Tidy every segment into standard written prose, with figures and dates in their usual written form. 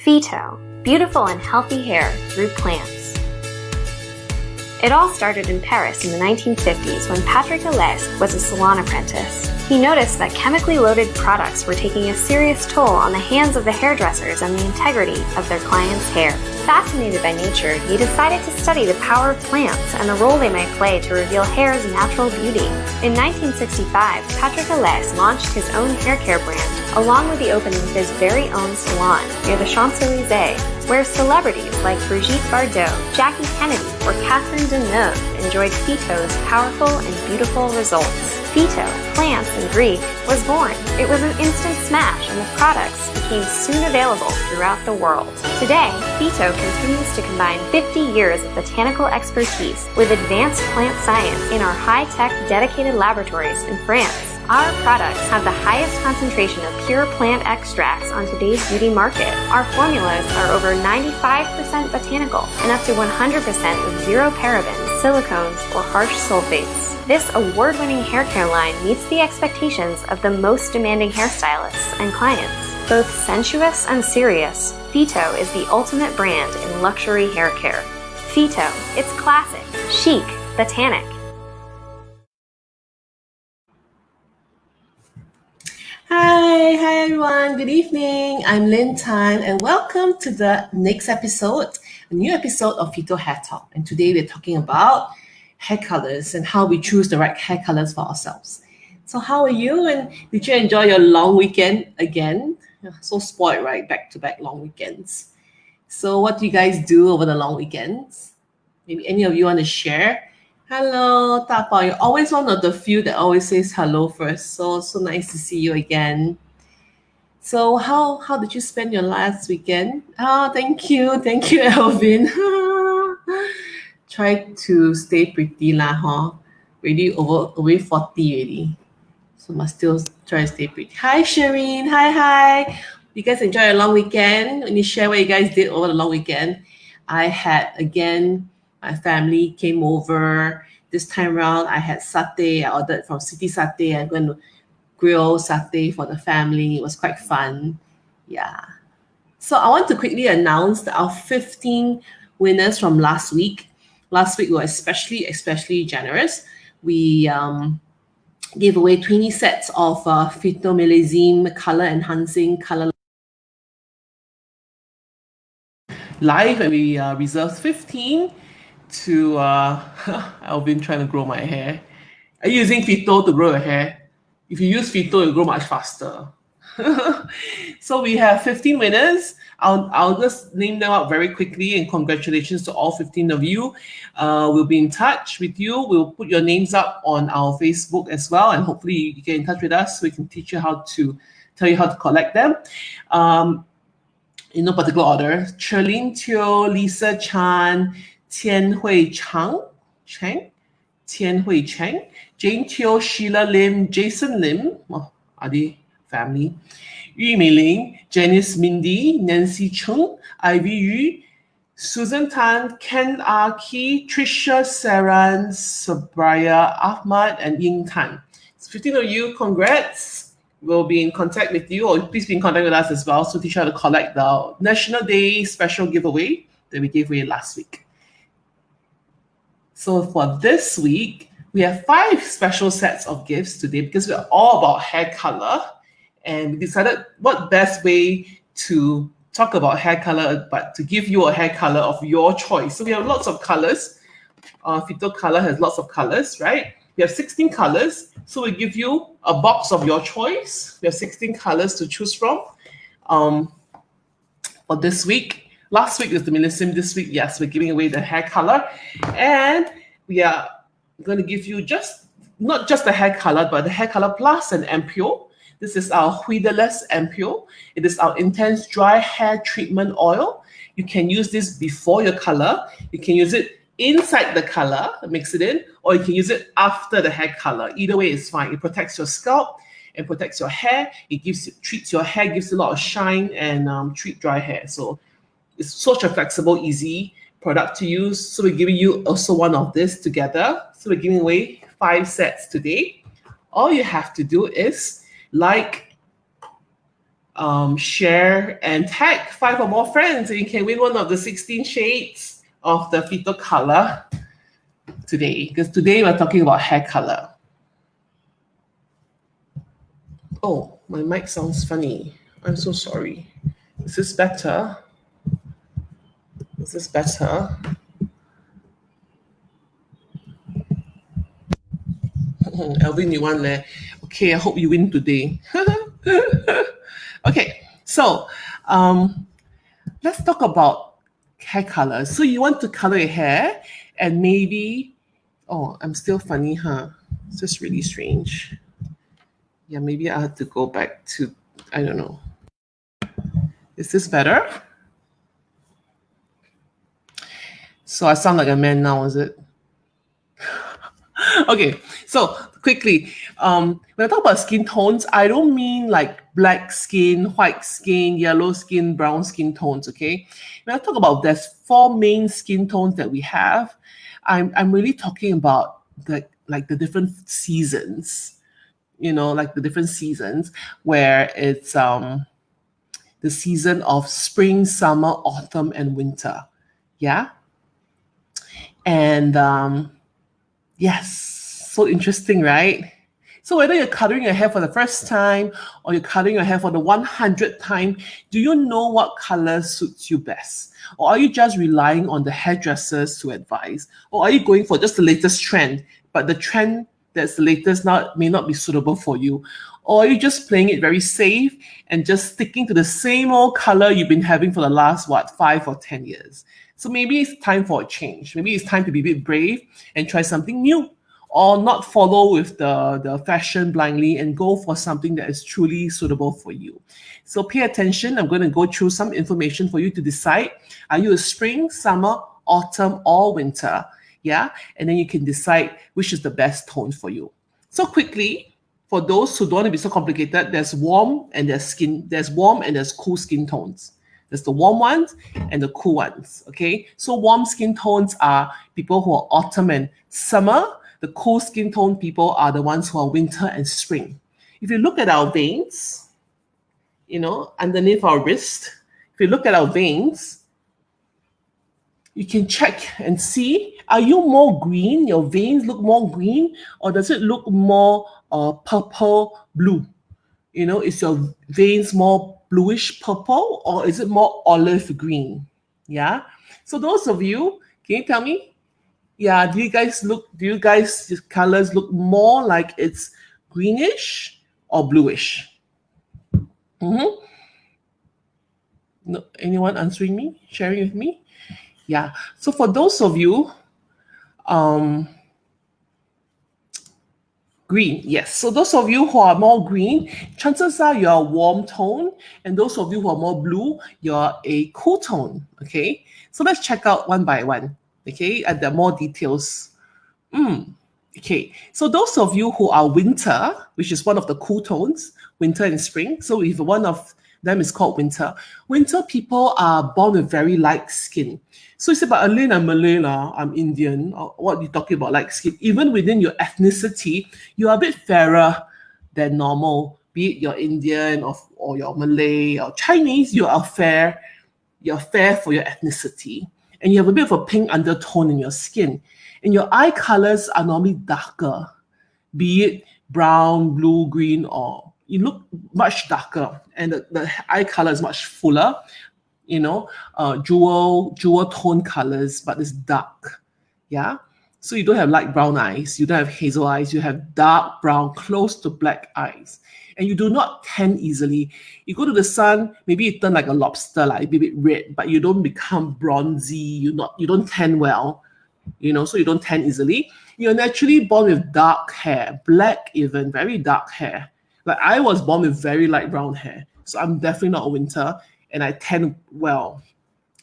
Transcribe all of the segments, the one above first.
PHYTO, beautiful and healthy hair through plants. It all started in Paris in the 1950s when Patrick Alès was a salon apprentice. He noticed that chemically loaded products were taking a serious toll on the hands of the hairdressers and the integrity of their clients' hair. Fascinated by nature, he decided to study the power of plants and the role they might play to reveal hair's natural beauty. In 1965, Patrick Alès launched his own hair care brand, along with the opening of his very own salon near the Champs-Élysées, where celebrities like Brigitte Bardot, Jackie Kennedy, or Catherine Deneuve enjoyed PHYTO's powerful and beautiful results. PHYTO, plants in Greek, was born. It was an instant smash, and the products became soon available throughout the world. Today, PHYTO continues to combine 50 years of botanical expertise with advanced plant science in our high-tech dedicated laboratories in France. Our products have the highest concentration of pure plant extracts on today's beauty market. Our formulas are over 95% botanical and up to 100% with zero parabens, silicones, or harsh sulfates. This award-winning hair care line meets the expectations of the most demanding hairstylists and clients. Both sensuous and serious, PHYTO is the ultimate brand in luxury hair care. PHYTO, it's classic, chic, botanic. Hi everyone, good evening. I'm Lynn Tan and welcome to the next episode, a new episode of PHYTO Hair Talk. And today we're talking about hair colors and how we choose the right hair colors for ourselves. So how are you, and did you enjoy your long weekend again? So spoiled, right? Back-to-back long weekends. So what do you guys do over the long weekends? Maybe any of you want to share? Hello, Tapa. You're always one of the few that always says hello first. So nice to see you again. So how did you spend your last weekend? Thank you, Elvin. Try to stay pretty lah, huh? Already over 40 already. So must still try to stay pretty. Hi, Shireen. Hi. You guys enjoy a long weekend? Let me share what you guys did over the long weekend. I had, again, my family came over. This time around, I had satay. I ordered from City Satay. I'm going to grill satay for the family. It was quite fun. Yeah. So I want to quickly announce our 15 winners from last week. Last week we were especially generous. We gave away 20 sets of PHYTO Millésime color enhancing color live, and we reserved 15 to Alvin trying to grow my hair. Are you using PHYTO to grow your hair? If you use PHYTO, it'll grow much faster. So we have 15 winners. I'll just name them out very quickly, and congratulations to all 15 of you. We'll be in touch with you. We'll put your names up on our Facebook as well, and hopefully you get in touch with us so we can teach you tell you how to collect them. In no particular order: Cherlin Teo, Lisa Chan, Tian Hui Chang, Jane Teo, Sheila Lim, Jason Lim, are they family? Yu Mei-ling, Janice Mindy, Nancy Chung, Ivy Yu, Susan Tan, Ken Aki, Trisha Saran, Sabraya Ahmad, and Ying Tan. So 15 of you, congrats. We'll be in contact with you, or please be in contact with us as well, so teach you how to collect the National Day special giveaway that we gave away last week. So for this week, we have 5 special sets of gifts today because we're all about hair color. And we decided what best way to talk about hair color, but to give you a hair color of your choice. So we have lots of colors. PHYTO color has lots of colors, right? We have 16 colors. So we give you a box of your choice. We have 16 colors to choose from. For this week, last week was the Millésime. This week, yes, we're giving away the hair color. And we are going to give you not just the hair color, but the hair color plus an ampule. This is our huidless ampule. It is our intense dry hair treatment oil. You can use this before your color. You can use it inside the color, mix it in, or you can use it after the hair color. Either way is fine. It protects your scalp and protects your hair. It treats your hair, gives a lot of shine and treat dry hair. So it's such a flexible, easy product to use. So we're giving you also one of this together. So we're giving away 5 sets today. All you have to do is like share and tag 5 or more friends, and you can win one of the 16 shades of the PHYTO color today, because today we're talking about hair color. Oh, my mic sounds funny. I'm so sorry. Is this better? Is this better? Alvin, you won there. Okay, I hope you win today. Okay, so let's talk about hair color. So you want to color your hair, and maybe, oh, I'm still funny, huh? It's just really strange. Yeah, maybe I have to go back to, I don't know. Is this better? So I sound like a man now, is it? Okay, so quickly, when I talk about skin tones, I don't mean like black skin, white skin, yellow skin, brown skin tones, okay? When I talk about there's 4 main skin tones that we have, I'm really talking about the different seasons, like the different seasons where it's the season of spring, summer, autumn, and winter. Yeah. And yes, so interesting, right? So whether you're coloring your hair for the first time or you're coloring your hair for the 100th time, do you know what color suits you best? Or are you just relying on the hairdressers to advise? Or are you going for just the latest trend, but the trend that's the latest may not be suitable for you? Or are you just playing it very safe and just sticking to the same old color you've been having for the last, 5 or 10 years? So maybe it's time for a change. Maybe it's time to be a bit brave and try something new, or not follow with the fashion blindly and go for something that is truly suitable for you. So pay attention. I'm going to go through some information for you to decide. Are you a spring, summer, autumn, or winter? Yeah. And then you can decide which is the best tone for you. So quickly, for those who don't want to be so complicated, there's warm and there's cool skin tones. There's the warm ones and the cool ones, okay? So warm skin tones are people who are autumn and summer. The cool skin tone people are the ones who are winter and spring. If you look at our veins, underneath our wrist, if you look at our veins, you can check and see, are you more green? Your veins look more green, or does it look more purple, blue? Is your veins more bluish purple, or is it more olive green? Yeah. So those of you, can you tell me? Yeah. Do you guys colors look more like it's greenish or bluish? No, anyone answering me, sharing with me? Yeah. So for those of you, green, yes. So those of you who are more green, chances are you're a warm tone, and those of you who are more blue, you're a cool tone. Okay. So let's check out one by one. Okay, and there are more details. Okay, so those of you who are winter, which is one of the cool tones, winter and spring. So if one of them is called winter. Winter people are born with very light skin. So you say, but Aline, I'm Malay, I'm Indian. What are you talking about light skin? Even within your ethnicity, you are a bit fairer than normal. Be it you're Indian or you're Malay or Chinese, you're fair for your ethnicity. And you have a bit of a pink undertone in your skin. And your eye colors are normally darker, be it brown, blue, green, or you look much darker, and the eye color is much fuller, jewel tone colors, but it's dark. Yeah. So you don't have light brown eyes, you don't have hazel eyes, you have dark brown, close to black eyes. And you do not tan easily. You go to the sun, maybe you turn like a lobster, like a bit red, but you don't become bronzy, you don't tan well, so you don't tan easily. You're naturally born with dark hair, black even, very dark hair. Like I was born with very light brown hair. So I'm definitely not a winter, and I tan well.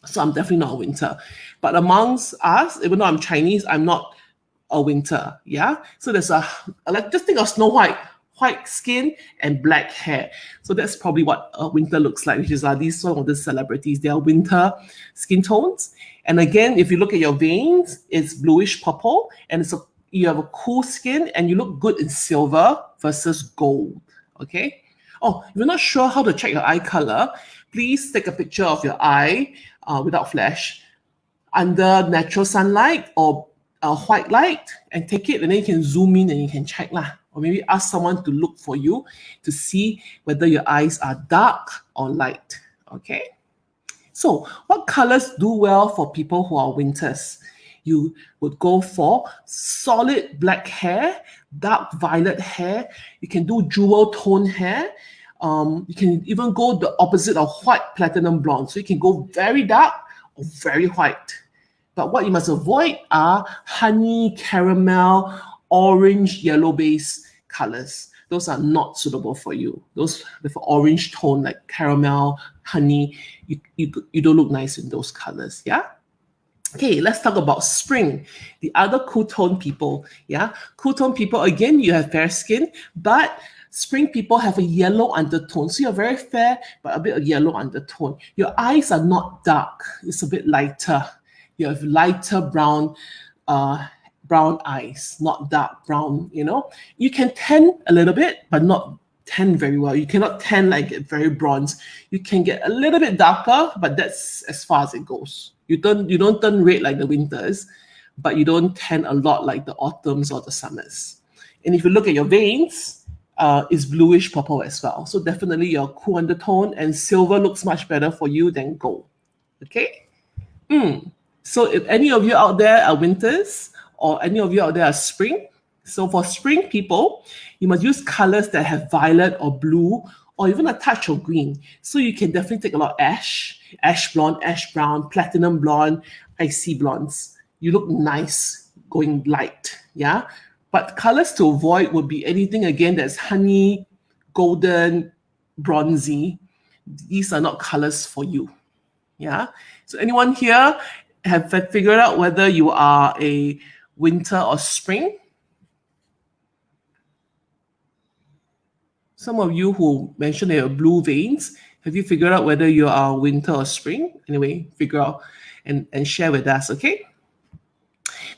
So I'm definitely not a winter. But amongst us, even though I'm Chinese, I'm not a winter. Yeah. So there's just think of Snow White, white skin and black hair. So that's probably what a winter looks like, which is these some of the celebrities. They are winter skin tones. And again, if you look at your veins, it's bluish purple, and you have a cool skin, and you look good in silver versus gold. Okay. Oh, if you're not sure how to check your eye color, please take a picture of your eye without flash under natural sunlight or white light and take it, and then you can zoom in and you can check lah. Or maybe ask someone to look for you to see whether your eyes are dark or light. Okay. So what colors do well for people who are winters? You would go for solid black hair, dark violet hair. You can do jewel tone hair. You can even go the opposite of white platinum blonde. So you can go very dark or very white. But what you must avoid are honey, caramel, orange, yellow base colors. Those are not suitable for you. Those with orange tone like caramel, honey, you don't look nice in those colors. Yeah. Okay, let's talk about spring. The other cool tone people. Yeah, cool tone people, again, you have fair skin, but spring people have a yellow undertone. So you're very fair, but a bit of yellow undertone. Your eyes are not dark. It's a bit lighter. You have lighter brown eyes, not dark brown, you know. You can tan a little bit, but not tan very well. You cannot tan like very bronze. You can get a little bit darker, but that's as far as it goes. You don't turn red like the winters, but you don't tan a lot like the autumns or the summers. And if you look at your veins, it's bluish purple as well. So definitely your cool undertone, and silver looks much better for you than gold. Okay? So if any of you out there are winters or any of you out there are spring, so for spring people, you must use colors that have violet or blue or even a touch of green. So you can definitely take a lot of ash blonde, ash brown, platinum blonde, icy blondes. You look nice going light, yeah? But colors to avoid would be anything, again, that's honey, golden, bronzy. These are not colors for you, yeah? So anyone here have figured out whether you are a winter or spring? Some of you who mentioned they have blue veins, have you figured out whether you are winter or spring? Anyway, figure out and share with us, okay?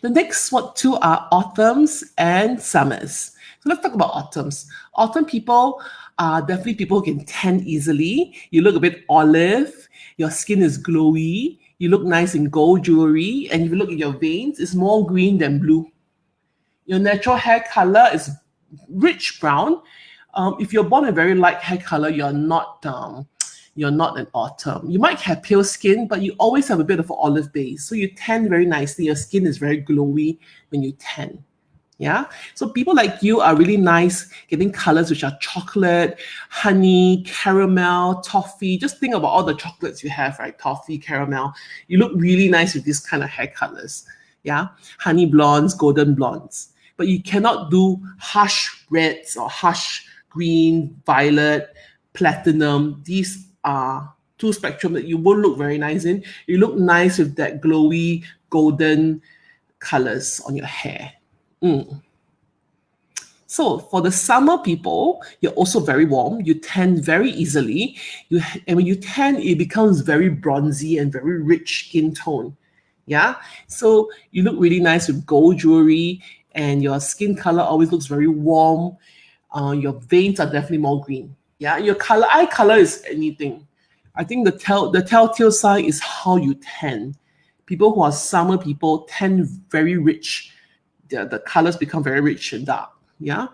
The next two are autumns and summers. So let's talk about autumns. Autumn people are definitely people who can tan easily. You look a bit olive, your skin is glowy, you look nice in gold jewelry, and if you look at your veins, it's more green than blue. Your natural hair color is rich brown. If you're born a very light hair color, you're not an autumn. You might have pale skin, but you always have a bit of an olive base. So you tan very nicely. Your skin is very glowy when you tan. Yeah. So people like you are really nice getting colors which are chocolate, honey, caramel, toffee. Just think about all the chocolates you have, right? Toffee, caramel. You look really nice with these kind of hair colors. Yeah. Honey blondes, golden blondes. But you cannot do harsh reds or harsh green, violet, platinum. These are two spectrum that you won't look very nice in. You look nice with that glowy golden colors on your hair. So for the summer people, you're also very warm. You tan very easily. And when you tan, it becomes very bronzy and very rich skin tone. Yeah. So you look really nice with gold jewelry, and your skin color always looks very warm. Your veins are definitely more green. Yeah. Your eye color is anything. I think the telltale sign is how you tan. People who are summer people tan very rich. The colors become very rich and dark. Yeah.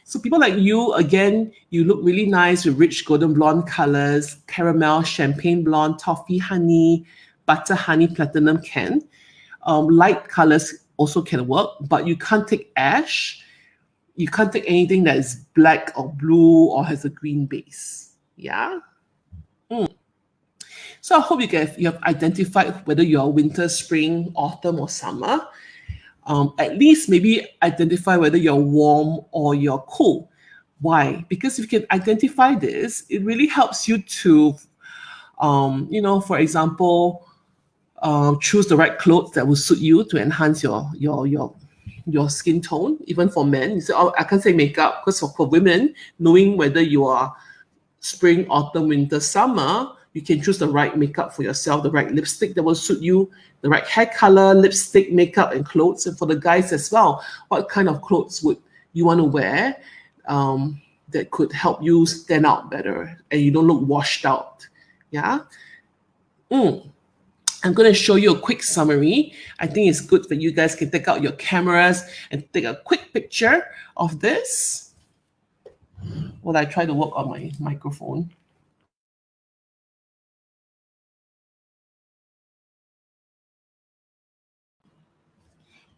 So people like you, again, you look really nice with rich golden blonde colors, caramel, champagne blonde, toffee, honey, butter, honey, platinum can. Light colors also can work, but you can't take ash. You can't take anything that is black or blue or has a green base. Yeah. So I hope you have identified whether you're winter, spring, autumn, or summer. At least maybe identify whether you're warm or you're cool. Why? Because if you can identify this, it really helps you to, for example, choose the right clothes that will suit you to enhance your skin tone. Even for men, you say, oh, I can't say makeup, because for women, knowing whether you are spring, autumn, winter, summer, you can choose the right makeup for yourself, the right lipstick that will suit you, the right hair color, lipstick, makeup, and clothes. And for the guys as well, what kind of clothes would you want to wear that could help you stand out better and you don't look washed out. Yeah. I'm going to show you a quick summary. I think it's good that you guys can take out your cameras and take a quick picture of this while I try to work on my microphone.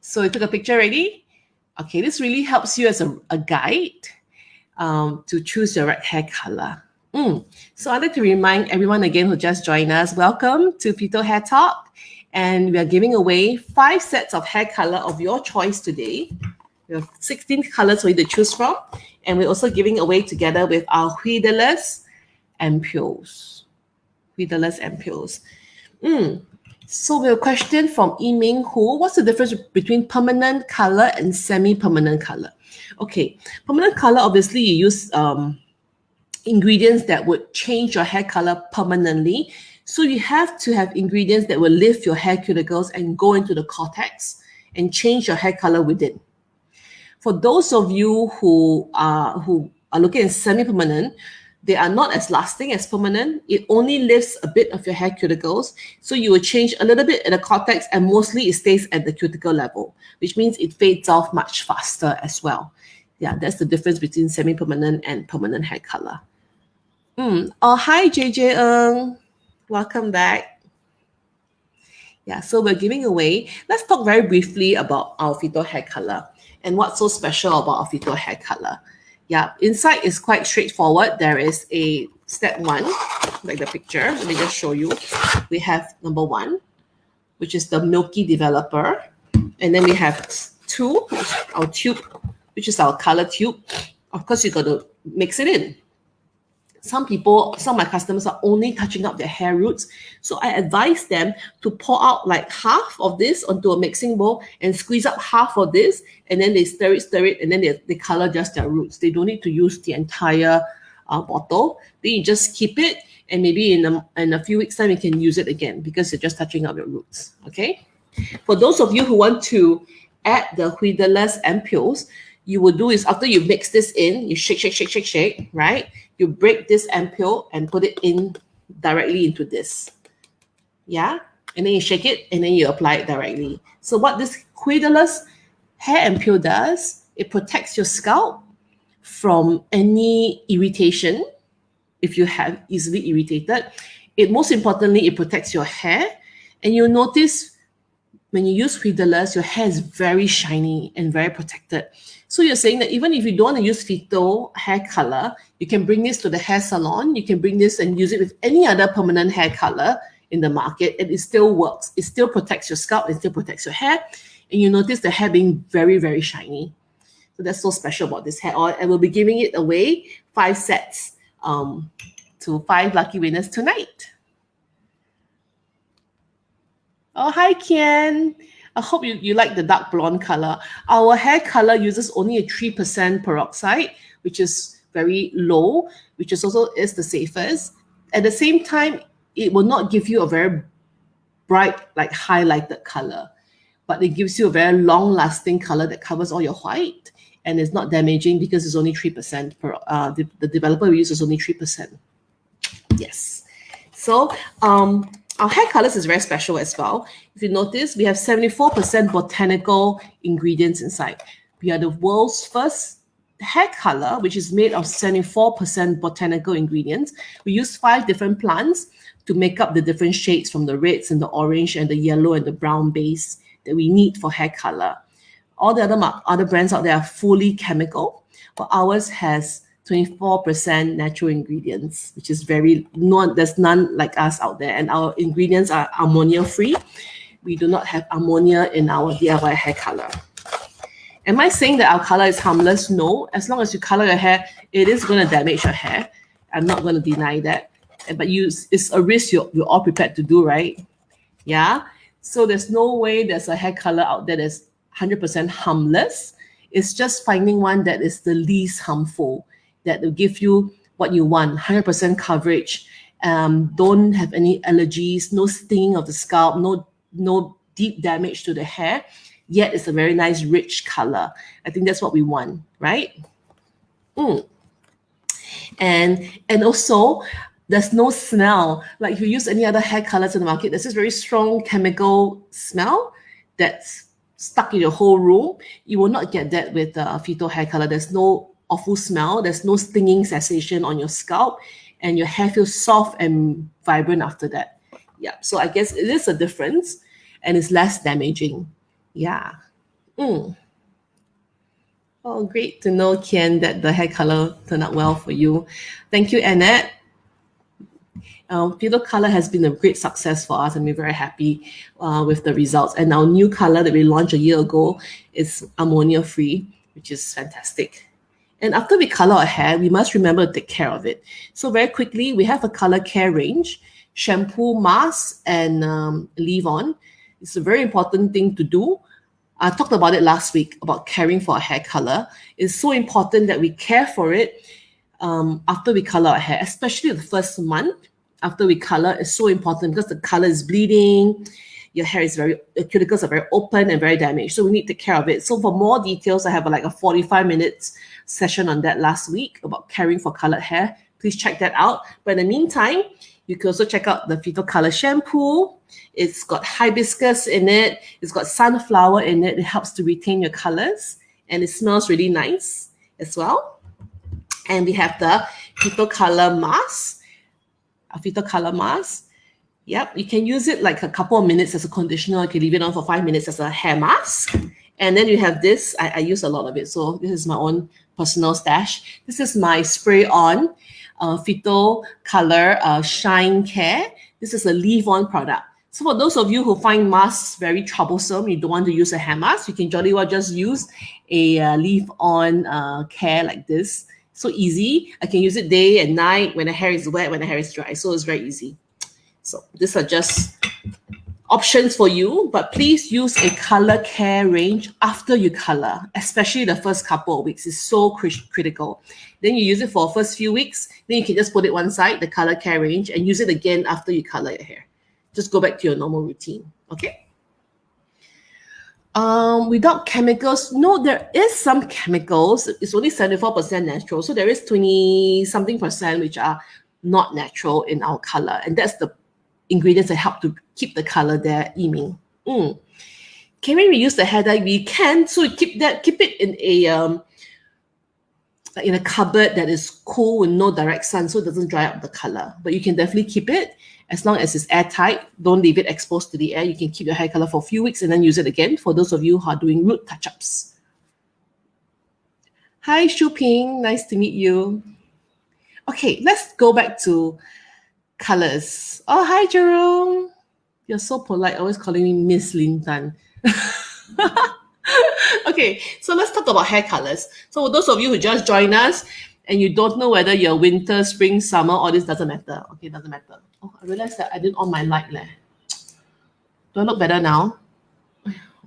So you took a picture already? Okay, this really helps you as a guide to choose your right hair color. So I'd like to remind everyone again who just joined us, welcome to PHYTO Hair Talk. And we are giving away 5 sets of hair color of your choice today. We have 16 colors for you to choose from. And we're also giving away together with our Huidaless ampules. Huidaless ampules. So we have a question from Yiming Hu. What's the difference between permanent color and semi-permanent color? Okay, permanent color, obviously you use ingredients that would change your hair color permanently. So you have to have ingredients that will lift your hair cuticles and go into the cortex and change your hair color within. For those of you who are looking at semi-permanent, they are not as lasting as permanent. It only lifts a bit of your hair cuticles. So you will change a little bit at the cortex and mostly it stays at the cuticle level, which means it fades off much faster as well. Yeah, that's the difference between semi-permanent and permanent hair color. Oh, hi, JJ Ng. Welcome back. Yeah, so we're giving away. Let's talk very briefly about our PHYTO hair color and what's so special about our PHYTO hair color. Yeah, inside is quite straightforward. There is a step 1, like the picture. Let me just show you. We have number 1, which is the milky developer. And then we have 2, which is our tube, which is our color tube. Of course, you got to mix it in. Some of my customers are only touching up their hair roots. So I advise them to pour out like half of this onto a mixing bowl and squeeze up half of this. And then they stir it, and then they color just their roots. They don't need to use the entire bottle. Then you just keep it. And maybe in a few weeks' time, you can use it again because you're just touching up your roots. Okay. For those of you who want to add the Huidaless ampules, you will do is after you mix this in, you shake, right? You break this ampule and put it in directly into this. Yeah? And then you shake it and then you apply it directly. So what this Huidaless hair ampule does, it protects your scalp from any irritation if you have easily irritated. Most importantly, it protects your hair. And you'll notice when you use Huidaless, your hair is very shiny and very protected. So you're saying that even if you don't want to use PHYTO hair color, you can bring this to the hair salon. You can bring this and use it with any other permanent hair color in the market, and it still works. It still protects your scalp. It still protects your hair. And you notice the hair being very, very shiny. So that's so special about this hair oil. And we'll be giving it away 5 sets to 5 lucky winners tonight. Oh, hi, Kian. I hope you like the dark blonde color. Our hair color uses only a 3% peroxide, which is very low, which is also the safest. At the same time, it will not give you a very bright, like highlighted color, but it gives you a very long-lasting color that covers all your white and it's not damaging because it's only 3%. The developer we use is only 3%. Yes. So, our hair colors is very special as well. If you notice, we have 74% botanical ingredients inside. We are the world's first hair color, which is made of 74% botanical ingredients. We use 5 different plants to make up the different shades from the reds and the orange and the yellow and the brown base that we need for hair color. All the other brands out there are fully chemical, but ours has 24% natural ingredients, which is there's none like us out there. And our ingredients are ammonia free. We do not have ammonia in our DIY hair color. Am I saying that our color is harmless? No. As long as you color your hair, it is going to damage your hair. I'm not going to deny that. But it's a risk you're all prepared to do, right? Yeah. So there's no way there's a hair color out there that's 100% harmless. It's just finding one that is the least harmful, that will give you what you want, 100% coverage, don't have any allergies, no stinging of the scalp, no deep damage to the hair, yet it's a very nice, rich color. I think that's what we want, right? And also, there's no smell. Like if you use any other hair colors in the market, there's this very strong chemical smell that's stuck in your whole room. You will not get that with PHYTO hair color. There's no awful smell. There's no stinging sensation on your scalp, and your hair feels soft and vibrant after that. Yeah, so I guess it is a difference, and it's less damaging. Yeah. Oh, great to know, Kian, that the hair color turned out well for you. Thank you, Annette. PHYTO color has been a great success for us, and we're very happy with the results. And our new color that we launched a year ago is ammonia-free, which is fantastic. And after we color our hair, we must remember to take care of it. So very quickly, we have a color care range: shampoo, mask, and leave-on. It's a very important thing to do. I talked about it last week about caring for our hair color. It's so important that we care for it after we color our hair, especially the first month after we color. Is so important because the color is bleeding. Your hair is the cuticles are very open and very damaged. So we need to take care of it. So for more details, I have like a 45 minutes session on that last week about caring for colored hair. Please check that out. But in the meantime, you can also check out the PHYTO Color Shampoo. It's got hibiscus in it. It's got sunflower in it. It helps to retain your colors, and it smells really nice as well. And we have the PHYTO Color Mask. A PHYTO Color Mask. Yep, you can use it like a couple of minutes as a conditioner. You can leave it on for 5 minutes as a hair mask. And then you have this. I use a lot of it. So this is my own personal stash. This is my spray-on PHYTO Color Shine Care. This is a leave-on product. So for those of you who find masks very troublesome, you don't want to use a hair mask, you can jolly well just use a leave-on care like this. So easy. I can use it day and night, when the hair is wet, when the hair is dry. So it's very easy. So these are just options for you, but please use a color care range after you color, especially the first couple of weeks. It's so critical. Then you use it for the first few weeks, then you can just put it one side, the color care range, and use it again after you color your hair. Just go back to your normal routine, okay? Without chemicals, no, there is some chemicals. It's only 74% natural, so there is 20-something% which are not natural in our color, and that's the ingredients that help to keep the color there, Yiming. Can we reuse the hair dye? We can. So keep it in a cupboard that is cool with no direct sun, so it doesn't dry up the color. But you can definitely keep it as long as it's airtight. Don't leave it exposed to the air. You can keep your hair color for a few weeks and then use it again for those of you who are doing root touch-ups. Hi, Shu Ping. Nice to meet you. Okay, let's go back to colors. Oh, hi, Jerome. You're so polite, always calling me Miss Lynn Tan. Okay, so let's talk about hair colors. So for those of you who just joined us and you don't know whether you're winter, spring, summer, all this doesn't matter. Okay, doesn't matter. Oh, I realized that I didn't on my light. Do I look better now?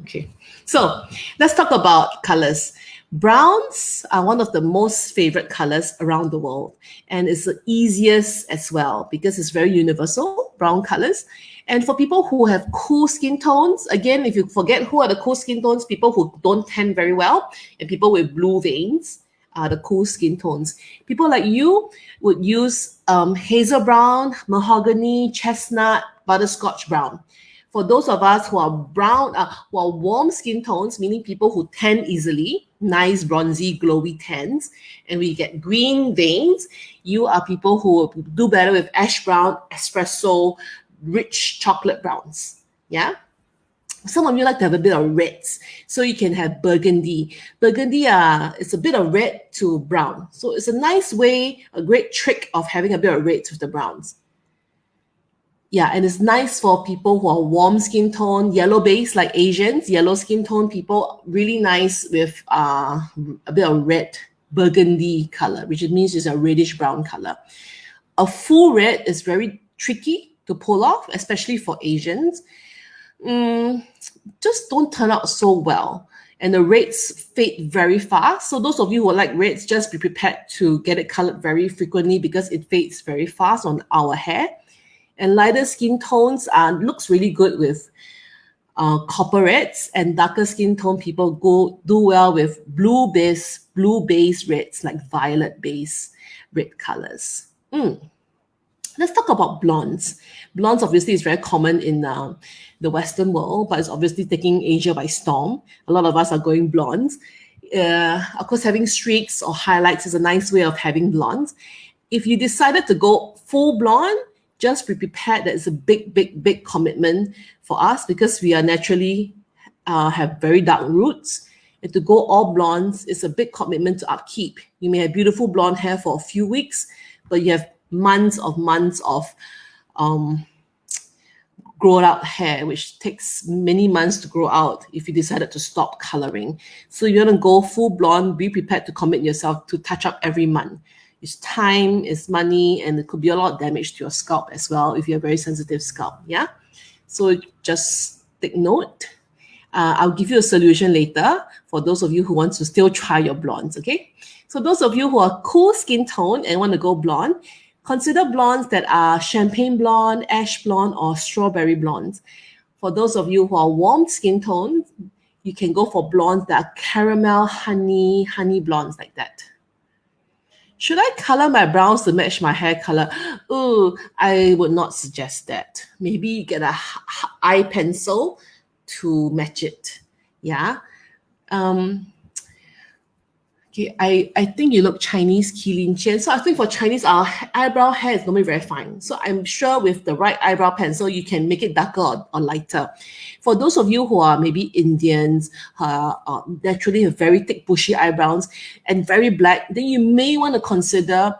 Okay, so let's talk about colors. Browns are one of the most favorite colors around the world, and it's the easiest as well because it's very universal, brown colors. And for people who have cool skin tones, again, if you forget who are the cool skin tones, people who don't tan very well and people with blue veins are the cool skin tones. People like you would use hazel brown, mahogany, chestnut, butterscotch brown. For those of us who are brown, who are warm skin tones, meaning people who tan easily, nice bronzy, glowy tans, and we get green veins, you are people who do better with ash brown, espresso, rich chocolate browns. Yeah. Some of you like to have a bit of reds, so you can have burgundy. Burgundy it's a bit of red to brown. So it's a nice way, a great trick of having a bit of reds with the browns. Yeah, and it's nice for people who are warm skin tone, yellow base like Asians, yellow skin tone people, really nice with a bit of red burgundy color, which means it's a reddish brown color. A full red is very tricky to pull off, especially for Asians. Just don't turn out so well. And the reds fade very fast. So those of you who like reds, just be prepared to get it colored very frequently because it fades very fast on our hair. And lighter skin tones looks really good with copper reds, and darker skin tone people do well with blue base reds like violet base. red colors. Let's talk about blondes. Blondes obviously is very common in the Western world, but it's obviously taking Asia by storm. A lot of us are going blondes. Of course, having streaks or highlights is a nice way of having blondes. If you decided to go full blonde, just be prepared that it's a big commitment for us because we are naturally have very dark roots. And to go all blondes is a big commitment to upkeep. You may have beautiful blonde hair for a few weeks, but you have months of grown out hair, which takes many months to grow out if you decided to stop coloring. So you want to go full blonde, be prepared to commit yourself to touch up every month. It's time, it's money, and it could be a lot of damage to your scalp as well if you have a very sensitive scalp, yeah? So just take note. I'll give you a solution later for those of you who want to still try your blondes, okay? So those of you who are cool skin tone and want to go blonde, consider blondes that are champagne blonde, ash blonde, or strawberry blondes. For those of you who are warm skin tone, you can go for blondes that are caramel, honey blondes like that. Should I color my brows to match my hair color? Ooh, I would not suggest that. Maybe get a eye pencil to match it. Yeah. Okay, I think you look Chinese, Keelin Chen. So I think for Chinese, our eyebrow hair is normally very fine. So I'm sure with the right eyebrow pencil, you can make it darker or lighter. For those of you who are maybe Indians, naturally have very thick, bushy eyebrows and very black, then you may want to consider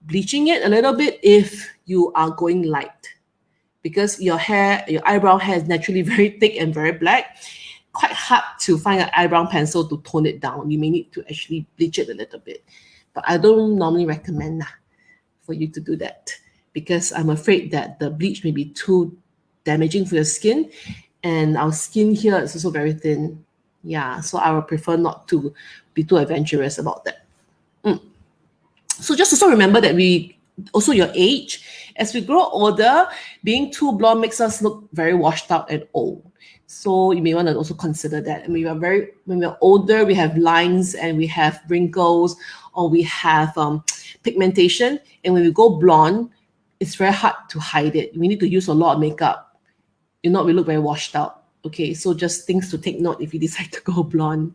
bleaching it a little bit if you are going light. Because your eyebrow hair is naturally very thick and very black. Quite hard to find an eyebrow pencil to tone it down. You may need to actually bleach it a little bit. But I don't normally recommend for you to do that because I'm afraid that the bleach may be too damaging for your skin. And our skin here is also very thin. Yeah, so I would prefer not to be too adventurous about that. So just also remember that also your age, as we grow older, being too blonde makes us look very washed out and old. So you may want to also consider that. And when we're older, we have lines and we have wrinkles or we have pigmentation. And when we go blonde, it's very hard to hide it. We need to use a lot of makeup. If not, we look very washed out. Okay, so just things to take note if you decide to go blonde.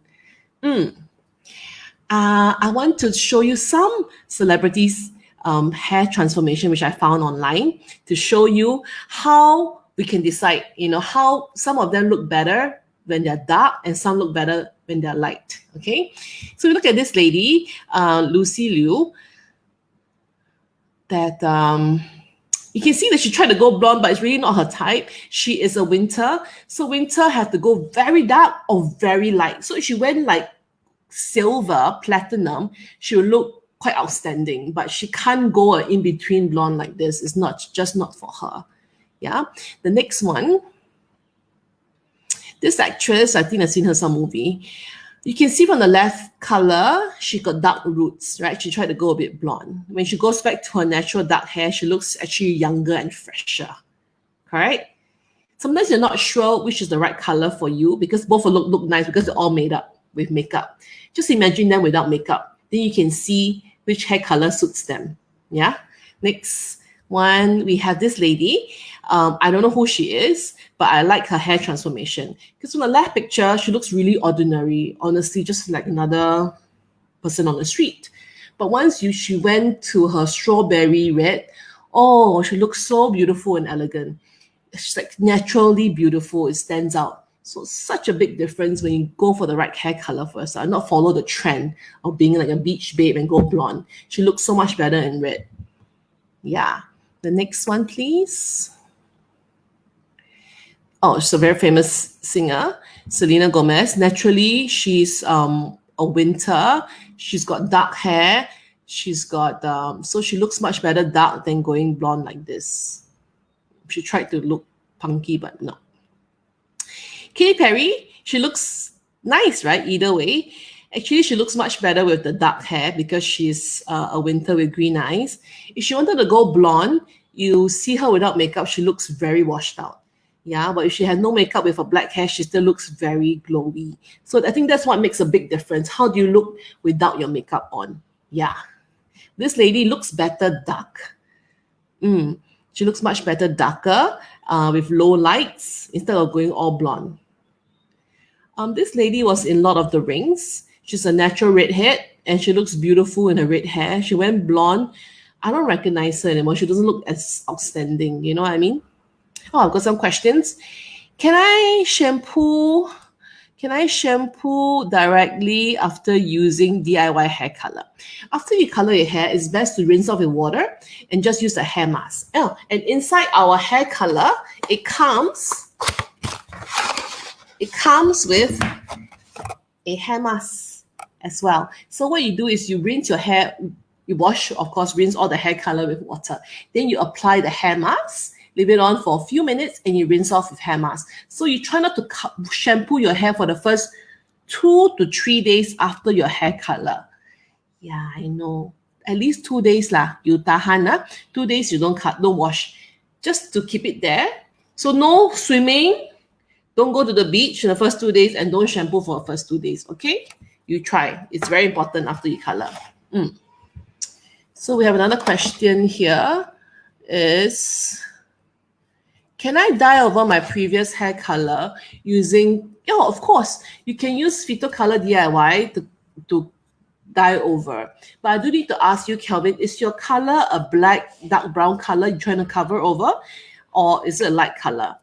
I want to show you some celebrities' hair transformation, which I found online to show you how we can decide, how some of them look better when they're dark and some look better when they're light, okay? So we look at this lady, Lucy Liu, that you can see that she tried to go blonde, but it's really not her type. She is a winter. So winter has to go very dark or very light. So if she went like silver, platinum, she will look quite outstanding, but she can't go an in-between blonde like this. It's just not for her. Yeah, the next one, this actress, I think I've seen her some movie. You can see from the left color, she got dark roots, right? She tried to go a bit blonde. When she goes back to her natural dark hair, she looks actually younger and fresher, correct? Sometimes you're not sure which is the right color for you because both will look nice because they're all made up with makeup. Just imagine them without makeup. Then you can see which hair color suits them, yeah? Next one, we have this lady. I don't know who she is, but I like her hair transformation. Because from the left picture, she looks really ordinary. Honestly, just like another person on the street. But once she went to her strawberry red, oh, she looks so beautiful and elegant. She's like naturally beautiful. It stands out. So such a big difference when you go for the right hair color first. I not follow the trend of being like a beach babe and go blonde. She looks so much better in red. Yeah. The next one, please. Oh, she's a very famous singer, Selena Gomez. Naturally, she's a winter. She's got dark hair. She's got, so she looks much better dark than going blonde like this. She tried to look punky, but no. Katy Perry, she looks nice, right? Either way. Actually, she looks much better with the dark hair because she's a winter with green eyes. If she wanted to go blonde, you see her without makeup, she looks very washed out. Yeah, but if she has no makeup with her black hair, she still looks very glowy. So I think that's what makes a big difference. How do you look without your makeup on? Yeah. This lady looks better dark. She looks much better darker with low lights instead of going all blonde. This lady was in Lord of the Rings. She's a natural redhead and she looks beautiful in her red hair. She went blonde. I don't recognize her anymore. She doesn't look as outstanding. You know what I mean? Oh, I've got some questions. Can I shampoo directly after using DIY hair color? After you color your hair, it's best to rinse off with water and just use a hair mask. Oh, and inside our hair color, it comes with a hair mask as well. So what you do is you rinse your hair, you wash, of course, rinse all the hair color with water. Then you apply the hair mask, leave it on for a few minutes, and you rinse off with hair mask. So you try not to shampoo your hair for the first 2 to 3 days after your hair color. Yeah, I know. At least 2 days lah. You tahan 2 days you don't wash, just to keep it there. So no swimming. Don't go to the beach in the first 2 days and don't shampoo for the first 2 days. Okay, you try. It's very important after you color. So we have another question here. Is can I dye over my previous hair color using, of course, you can use PHYTO Color DIY to dye over. But I do need to ask you, Kelvin, is your color a black, dark brown color you're trying to cover over? Or is it a light color?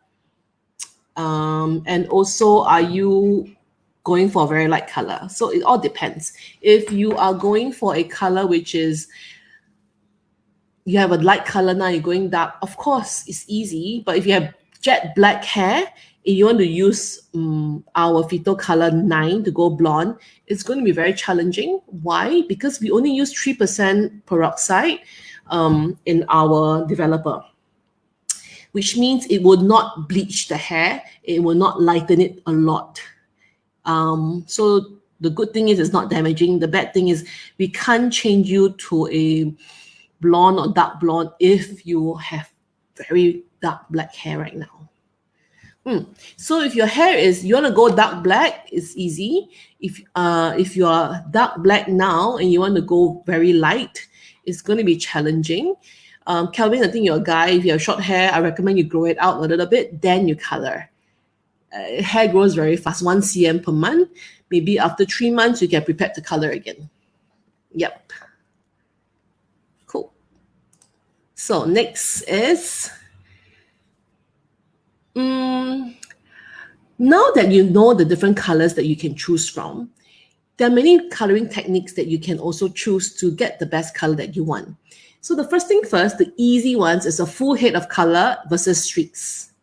And also, are you going for a very light color? So it all depends. If you are going for a color which is, you have a light color now, you're going dark, of course, it's easy. But if you have jet black hair and you want to use our PHYTO Color 9 to go blonde, it's going to be very challenging. Why? Because we only use 3% peroxide in our developer, which means it will not bleach the hair. It will not lighten it a lot. So the good thing is it's not damaging. The bad thing is we can't change you to a blonde or dark blonde if you have very dark black hair right now. So if your hair is, you want to go dark black, it's easy. If you are dark black now and you want to go very light, it's going to be challenging. Kelvin, I think you're a guy. If you have short hair, I recommend you grow it out a little bit, then you color. Hair grows very fast, 1 cm per month. Maybe after 3 months, you get prepared to color again. Yep. Cool. So next is, now that you know the different colors that you can choose from, there are many coloring techniques that you can also choose to get the best color that you want. So the first thing first, the easy ones is a full head of color versus streaks.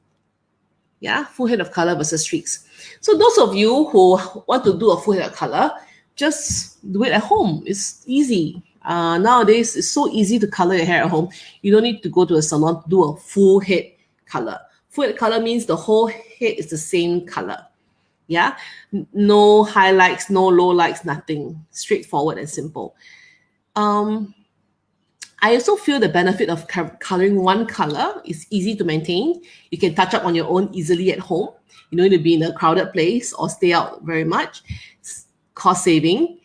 Yeah, full head of color versus streaks. So those of you who want to do a full head of color, just do it at home. It's easy. Nowadays, it's so easy to color your hair at home. You don't need to go to a salon to do a full head color. Full head color means the whole head is the same color. Yeah, no highlights, no lowlights, nothing. Straightforward and simple. I also feel the benefit of coloring one color is easy to maintain. You can touch up on your own easily at home. You don't need to be in a crowded place or stay out very much. It's cost saving.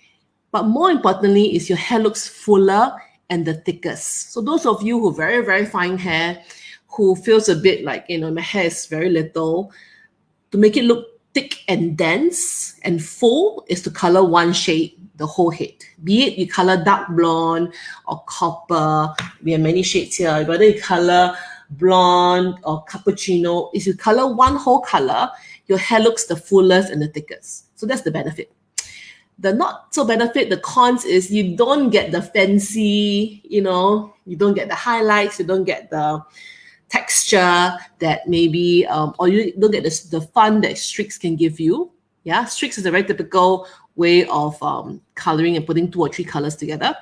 But more importantly is your hair looks fuller and the thickest. So those of you who have very, very fine hair, who feels a bit like, my hair is very little, to make it look thick and dense and full is to color one shade, the whole head. Be it you color dark blonde or copper. We have many shades here. Whether you color blonde or cappuccino, if you color one whole color, your hair looks the fullest and the thickest. So that's the benefit. The not so benefit, the cons is you don't get the fancy, you don't get the highlights, you don't get the texture that maybe, or you don't get the fun that streaks can give you. Yeah, streaks is a very typical way of coloring and putting 2 or 3 colors together.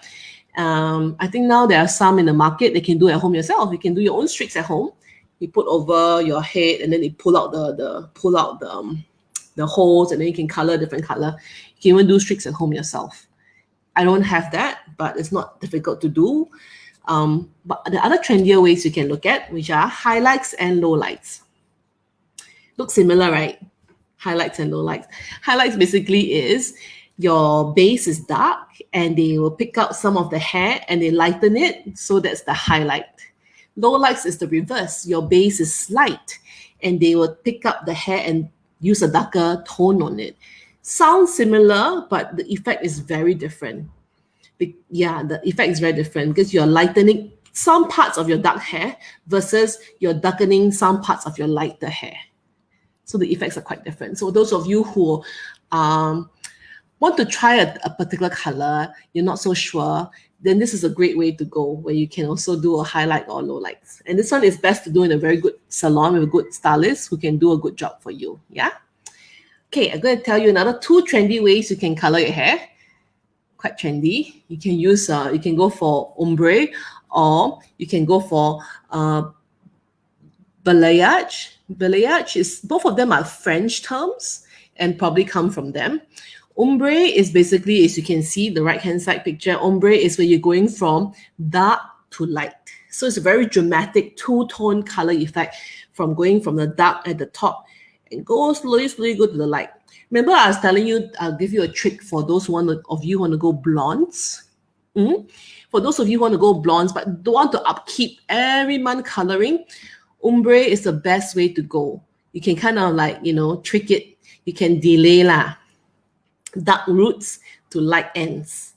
I think now there are some in the market that can do at home yourself. You can do your own streaks at home. You put over your head and then you pull out the holes and then you can color a different color. You can even do streaks at home yourself. I don't have that, but it's not difficult to do. But the other trendier ways you can look at, which are highlights and lowlights. Look similar, right? Highlights and lowlights. Highlights basically is your base is dark, and they will pick out some of the hair and they lighten it. So that's the highlight. Low lights is the reverse. Your base is light, and they will pick up the hair and use a darker tone on it. Sounds similar, but the effect is very different. The effect is very different because you're lightening some parts of your dark hair versus you're darkening some parts of your lighter hair. So the effects are quite different. So those of you who want to try a particular color, you're not so sure, then this is a great way to go, where you can also do a highlight or low lights. And this one is best to do in a very good salon with a good stylist who can do a good job for you. Yeah. Okay, I'm going to tell you another 2 trendy ways you can color your hair. Quite trendy. You can use, you can go for ombre, or you can go for balayage. Balayage is, both of them are French terms and probably come from them. Ombre is basically, as you can see, the right-hand side picture, ombre is where you're going from dark to light. So it's a very dramatic two-tone color effect from going from the dark at the top and go slowly go to the light. Remember, I was telling you, I'll give you a trick for those of you who want to go blondes. For those of you who want to go blondes but don't want to upkeep every month coloring, ombre is the best way to go. You can kind of like, trick it. You can delay dark roots to light ends.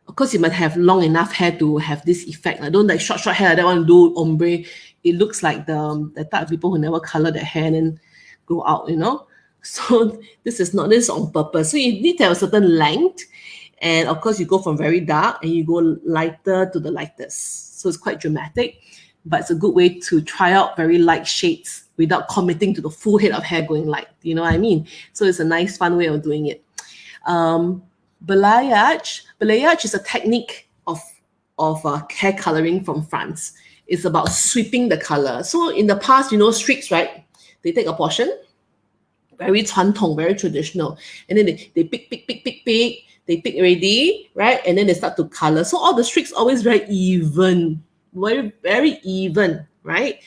Of course, you might have long enough hair to have this effect. I don't like short hair. I don't want to do ombre. It looks like the type of people who never color their hair and then go out, So this is on purpose. So you need to have a certain length. And of course, you go from very dark and you go lighter to the lightest. So it's quite dramatic, but it's a good way to try out very light shades without committing to the full head of hair going light. You know what I mean? So it's a nice, fun way of doing it. Balayage is a technique of hair coloring from France. It's about sweeping the color. So in the past, streaks, right? They take a portion, very 传统, very traditional, and then they pick, they pick already, right? And then they start to color. So all the streaks always very even, very even, right?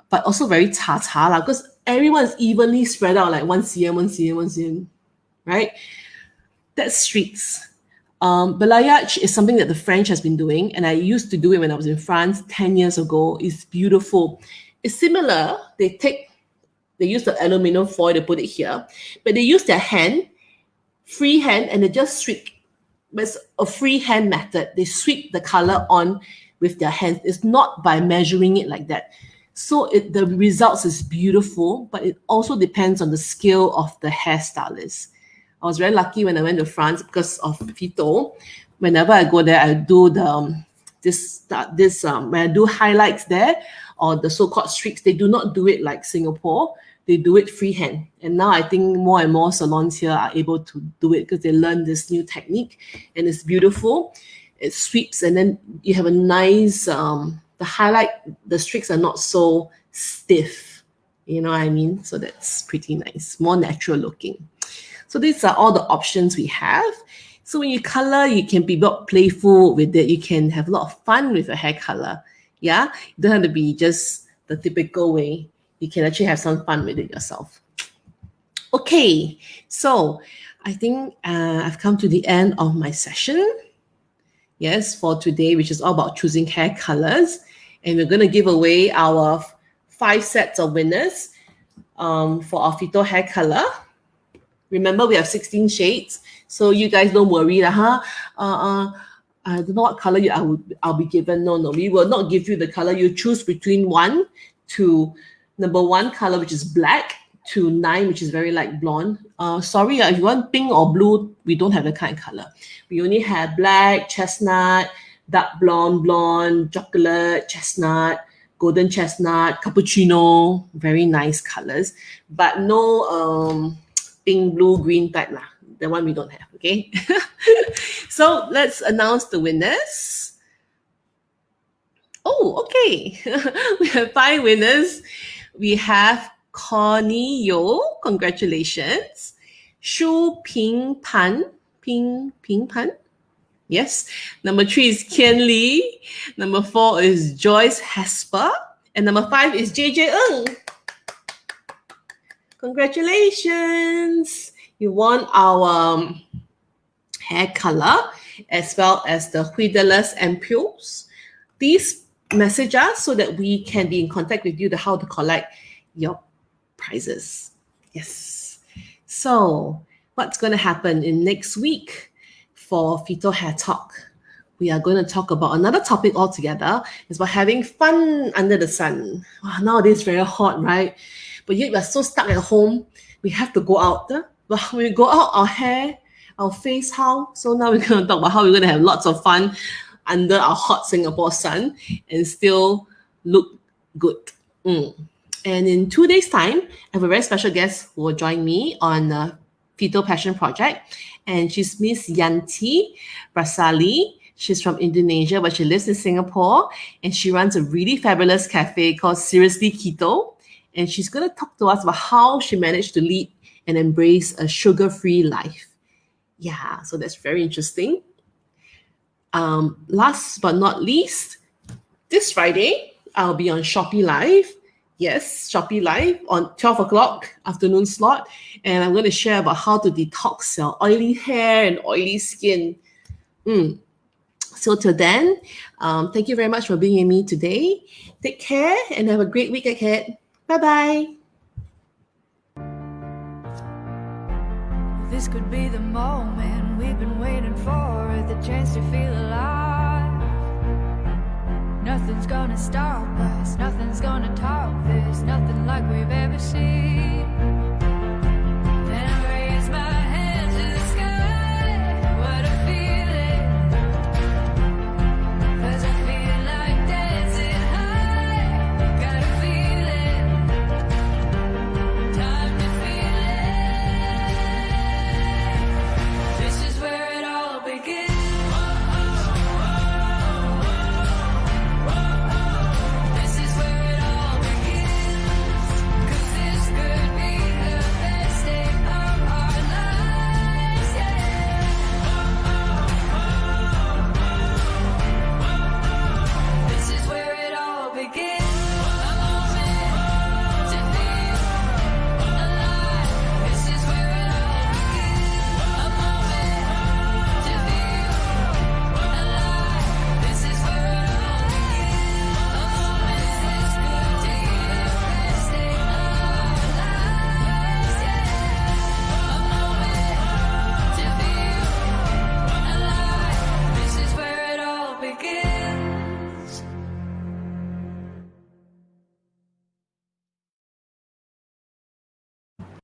But also very cha-cha, because everyone's evenly spread out, like 1 cm, 1 cm, 1 cm. Right? That's streaks. Balayage is something that the French has been doing, and I used to do it when I was in France 10 years ago. It's beautiful. It's similar. They use the aluminum foil to put it here, but they use their hand, free hand, and they just sweep. It's a free hand method. They sweep the color on with their hands. It's not by measuring it like that. So the results is beautiful, but it also depends on the skill of the hairstylist. I was very lucky when I went to France because of PHYTO. Whenever I go there, I do when I do highlights there, or the so-called streaks. They do not do it like Singapore. They do it freehand. And now I think more and more salons here are able to do it because they learn this new technique, and it's beautiful. It sweeps, and then you have a nice, the highlight, the streaks are not so stiff. You know what I mean? So that's pretty nice, more natural looking. So these are all the options we have. So when you color, you can be playful with it. You can have a lot of fun with your hair color. Yeah, you don't have to be just the typical way. You can actually have some fun with it yourself. Okay, so I think I've come to the end of my session. Yes, for today, which is all about choosing hair colors. And we're going to give away our 5 sets of winners for our PHYTO hair color. Remember, we have 16 shades, so you guys don't worry. I don't know what color I'll be given. No, we will not give you the color. You choose between 1 to number 1 color, which is black, to 9, which is very light blonde. Sorry, if you want pink or blue, we don't have that kind of color. We only have black, chestnut, dark blonde, chocolate, chestnut, golden chestnut, cappuccino. Very nice colors, but no pink, blue, green type lah. That one we don't have, okay? So let's announce the winners. Oh, okay. We have 5 winners. We have Connie Yo, congratulations. Shu Ping Pan, Ping Pan. Yes. Number 3 is Kian Lee. Number 4 is Joyce Hesper. And number 5 is JJ Ng. Congratulations. You won our hair color, as well as the huideless ampules. Please message us so that we can be in contact with you to how to collect your prizes. Yes. So what's going to happen in next week for PHYTO Hair Talk? We are going to talk about another topic altogether. It's about having fun under the sun. Wow, nowadays it's very hot, right? But yet we are so stuck at home. We have to go out. But when we go out, our hair, our face, how? So now we're going to talk about how we're going to have lots of fun under our hot Singapore sun and still look good. And in 2 days' time, I have a very special guest who will join me on PHYTO Passion Project. And she's Miss Yanti Brasali. She's from Indonesia, but she lives in Singapore. And she runs a really fabulous cafe called Seriously Keto. And she's going to talk to us about how she managed to lead and embrace a sugar-free life. Yeah, so that's very interesting. Last but not least, this Friday, I'll be on Shopee Live. Yes, Shopee Live on 12 o'clock afternoon slot. And I'm going to share about how to detox your oily hair and oily skin. So till then, thank you very much for being with me today. Take care and have a great week ahead. Bye-bye. This could be the moment we've been waiting for, the chance to feel alive. Nothing's gonna stop us, nothing's gonna